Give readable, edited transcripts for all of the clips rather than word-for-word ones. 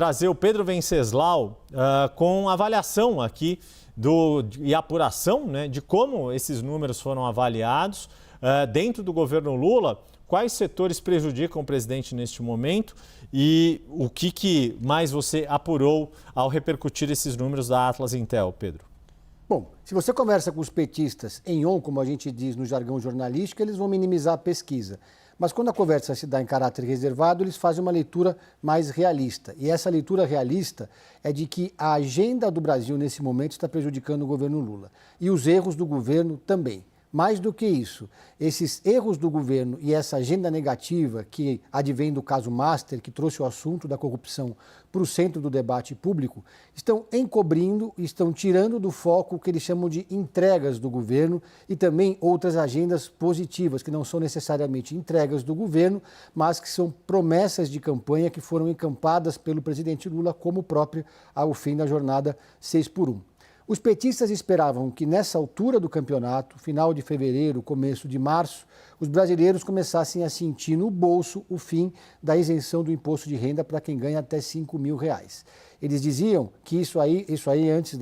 trazer o Pedro Venceslau com avaliação aqui e apuração, né, de como esses números foram avaliados dentro do governo Lula, quais setores prejudicam o presidente neste momento e o que mais você apurou ao repercutir esses números da Atlas Intel, Pedro? Bom, se você conversa com os petistas em on, como a gente diz no jargão jornalístico, eles vão minimizar a pesquisa. Mas quando a conversa se dá em caráter reservado, eles fazem uma leitura mais realista. E essa leitura realista é de que a agenda do Brasil nesse momento está prejudicando o governo Lula. E os erros do governo também. Mais do que isso, esses erros do governo e essa agenda negativa que advém do caso Master, que trouxe o assunto da corrupção para o centro do debate público, estão encobrindo, estão tirando do foco o que eles chamam de entregas do governo e também outras agendas positivas, que não são necessariamente entregas do governo, mas que são promessas de campanha que foram encampadas pelo presidente Lula como própria ao fim da jornada 6x1. Os petistas esperavam que nessa altura do campeonato, final de fevereiro, começo de março, os brasileiros começassem a sentir no bolso o fim da isenção do imposto de renda para quem ganha até R$5.000. Eles diziam que isso aí antes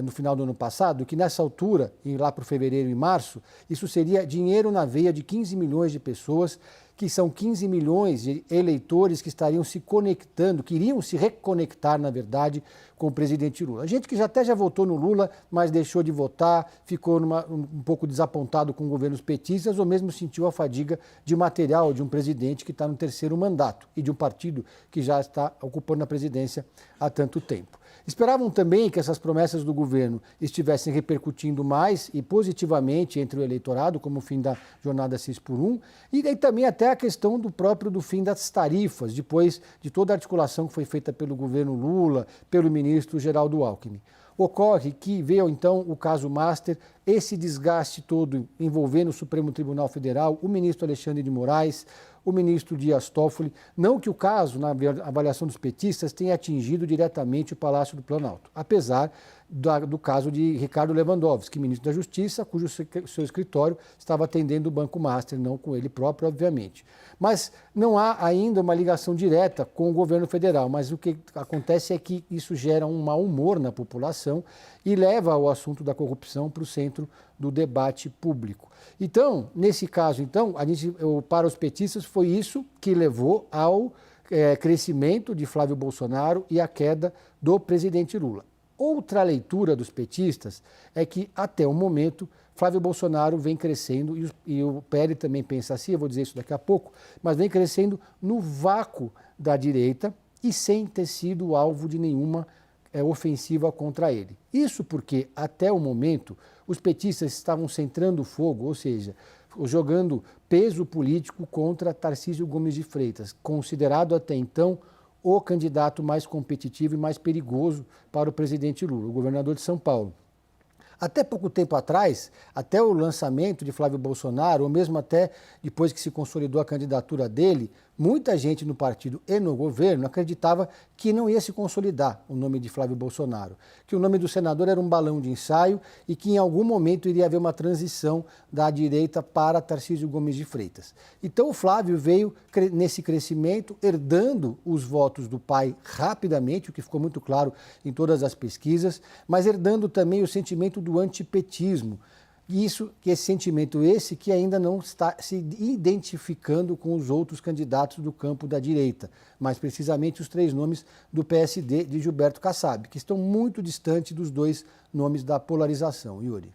no final do ano passado, que nessa altura, lá para fevereiro e março, isso seria dinheiro na veia de 15 milhões de pessoas, que são 15 milhões de eleitores que estariam se conectando, queriam se reconectar, na verdade, com o presidente Lula. Gente que já votou no Lula, mas deixou de votar, ficou um pouco desapontado com governos petistas ou mesmo sentiu a fadiga de material de um presidente que está no terceiro mandato e de um partido que já está ocupando a presidência há tanto tempo. Esperavam também que essas promessas do governo estivessem repercutindo mais e positivamente entre o eleitorado, como o fim da jornada 6x1, e daí também até a questão do fim das tarifas, depois de toda a articulação que foi feita pelo governo Lula, pelo ministro Geraldo Alckmin. Ocorre que veio então o caso Master, esse desgaste todo envolvendo o Supremo Tribunal Federal, o ministro Alexandre de Moraes, o ministro Dias Toffoli, não que o caso, na avaliação dos petistas, tenha atingido diretamente o Palácio do Planalto, apesar do caso de Ricardo Lewandowski, ministro da Justiça, cujo seu escritório estava atendendo o Banco Master, não com ele próprio, obviamente. Mas não há ainda uma ligação direta com o governo federal, mas o que acontece é que isso gera um mau humor na população e leva o assunto da corrupção para o centro do debate público. Então, nesse caso, para os petistas, foi isso que levou ao crescimento de Flávio Bolsonaro e à queda do presidente Lula. Outra leitura dos petistas é que, até o momento, Flávio Bolsonaro vem crescendo, e o PL também pensa assim, eu vou dizer isso daqui a pouco, mas vem crescendo no vácuo da direita e sem ter sido alvo de nenhuma ofensiva contra ele. Isso porque, até o momento, os petistas estavam centrando o fogo, ou seja, jogando peso político contra Tarcísio Gomes de Freitas, considerado até então o candidato mais competitivo e mais perigoso para o presidente Lula, o governador de São Paulo. Até pouco tempo atrás, até o lançamento de Flávio Bolsonaro, ou mesmo até depois que se consolidou a candidatura dele, muita gente no partido e no governo acreditava que não ia se consolidar o nome de Flávio Bolsonaro, que o nome do senador era um balão de ensaio e que em algum momento iria haver uma transição da direita para Tarcísio Gomes de Freitas. Então o Flávio veio nesse crescimento, herdando os votos do pai rapidamente, o que ficou muito claro em todas as pesquisas, mas herdando também o sentimento do antipetismo. Esse sentimento que ainda não está se identificando com os outros candidatos do campo da direita, mais precisamente os 3 nomes do PSD de Gilberto Kassab, que estão muito distantes dos 2 nomes da polarização. Yuri.